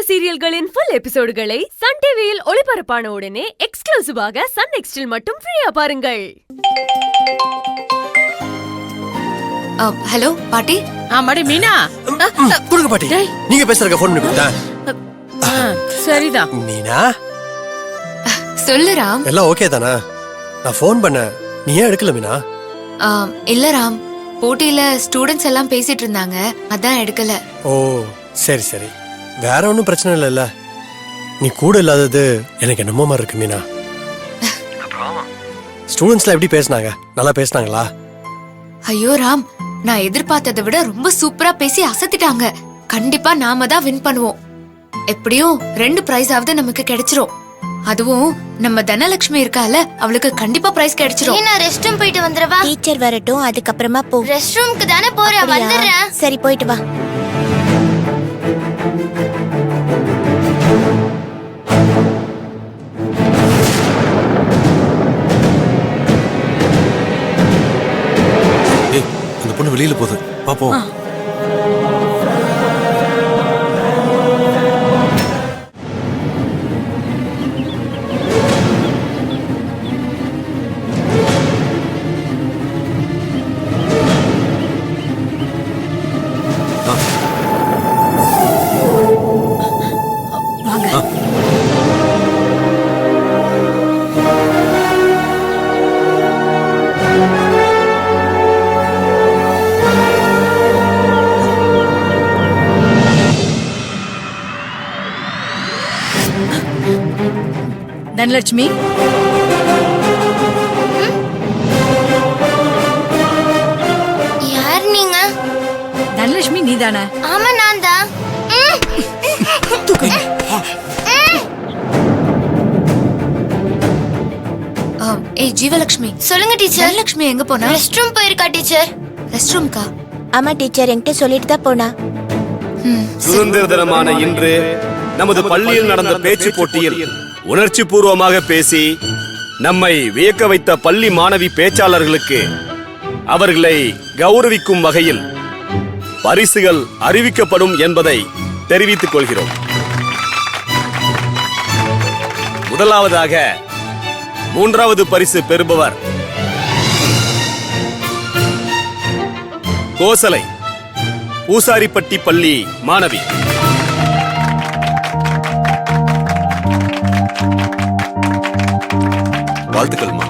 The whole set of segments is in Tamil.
சீரியல்களின் ஃபுல் எபிசோடுகளை சன் டிவியில் ஒளிபரப்பான உடனே எக்ஸ்க்ளூசிவாக சன் நெக்ஸ்டில் மட்டும் ஃப்ரீயா பாருங்கள். ஹலோ பாட்டி. ஆமாடி மீனா. குடுங்க பாட்டி. நீங்க பேசுறதுக்கு ஃபோன் பண்ணி கொடுத்தா. சரிதான். மீனா சொல்லு ராம். எல்லாம் ஓகே தானா? நான் ஃபோன் பண்ணேன், நீ ஏன் எடுக்கல மீனா? இல்ல ராம், போட்டியில ஸ்டூடண்ட்ஸ் எல்லாம் பேசிட்டு இருந்தாங்க, அதான் எடுக்கல. ஓ சரி சரி, வேற ஒன்றும் பிரச்சனை இல்லைல்ல. நீ கூட இல்லாதது எனக்கு என்னமோ மாதிரி இருக்கு மீனா. ஸ்டூடெண்ட்ஸ்லாம் எப்படி பேசினாங்க? நல்லா பேசினாங்களா? ஐயோ ராம், நான் எதிர்பார்த்ததை விட ரொம்ப சூப்பரா பேசி அசத்திட்டாங்க. கண்டிப்பா நாம தான் வின் பண்ணுவோம். எப்படியும் 2 பிரைஸ் ஆவது நமக்கு கிடைச்சிரும். அதுவும் நம்ம தனலட்சுமி இருக்கால, அவளுக்கு கண்டிப்பா பிரைஸ் கிடைச்சிரும். நான் ரெஸ்ட் ரூம் போயிட்டு வந்துறவா? டீச்சர் வரட்டும், அதுக்கப்புறமா போ. ரெஸ்ட் ரூம்க்கு தானே போறேன், வந்துறேன். சரி போயிட்டு வா. அந்த பொண்ணு வெளியில போகுது, பாப்போம். தனலட்சுமி, யார் நீங்க? தனலட்சுமி நீதானே? ஆமா நான் தான். ஏய் ஜீவலட்சுமி. சொல்லுங்க டீச்சர். தனலட்சுமி எங்க போனா? ரெஸ்ட் ரூம் போயிருக்கா டீச்சர். ரெஸ்ட் ரூம்க்கா? ஆமா டீச்சர், என்கிட்ட சொல்லிட்டு தான் போனா. சுதந்திர தினமான இன்று நமது பள்ளியில் நடந்த பேச்சு போட்டியில் உணர்ச்சி பூர்வமாக பேசி நம்மை வியக்க வைத்த பள்ளி மாணவி பேச்சாளர்களுக்கு அவர்களை கௌரவிக்கும் வகையில் பரிசுகள் அறிவிக்கப்படும் என்பதை தெரிவித்துக் கொள்கிறோம். முதலாவதாக 3வது பரிசு பெறுபவர் கோசலை பூசாரிப்பட்டி பள்ளி மாணவி. வாழ்த்துக்கள்மா.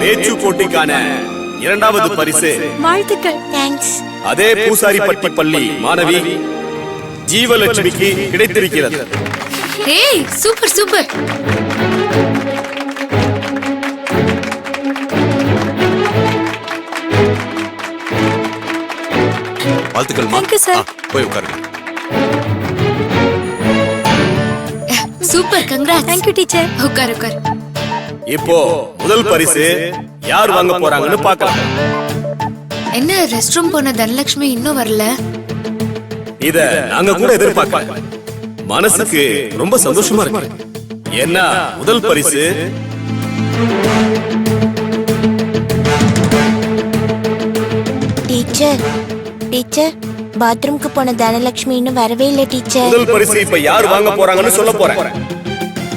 பேச்சு போட்டிக்கான 2வது பரிசு வாழ்த்துக்கள். தேங்க்ஸ். அதே பூசாரிப்பட்டி பள்ளி மாணவி ஜீவலட்சுமிக்கு கிடைத்திருக்கிறது. ஏய் சூப்பர் சூப்பர். வாழ்த்துக்கள்மா. போய் உட்காருங்க. Super, congrats. Thank you teacher. உட்கார் உட்கார். இப்போ முதல் பரிசு யார் வாங்க போறாங்கன்னு பார்க்கலாம். என்ன ரெஸ்ட் ரூம் போன தனலட்சுமி இன்னும் வரல? இத நாங்க கூட எதிர்பார்க்கல. மனசுக்கு ரொம்ப சந்தோஷமா இருக்கு. என்ன முதல் பரிசு டீச்சர் டீச்சர், பாத்ரூம்க்கு போன தனலட்சுமி இன்னும் வரவே இல்லை டீச்சர். முதல் பரிசு இப்ப யார் வாங்க போறாங்கன்னு சொல்ல போறேன்.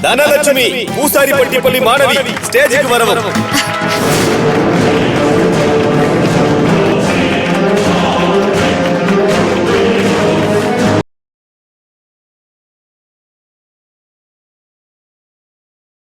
தனலட்சுமி பூசாரிப்பட்டி பள்ளி மாணவி ஸ்டேஜுக்கு வரவும்.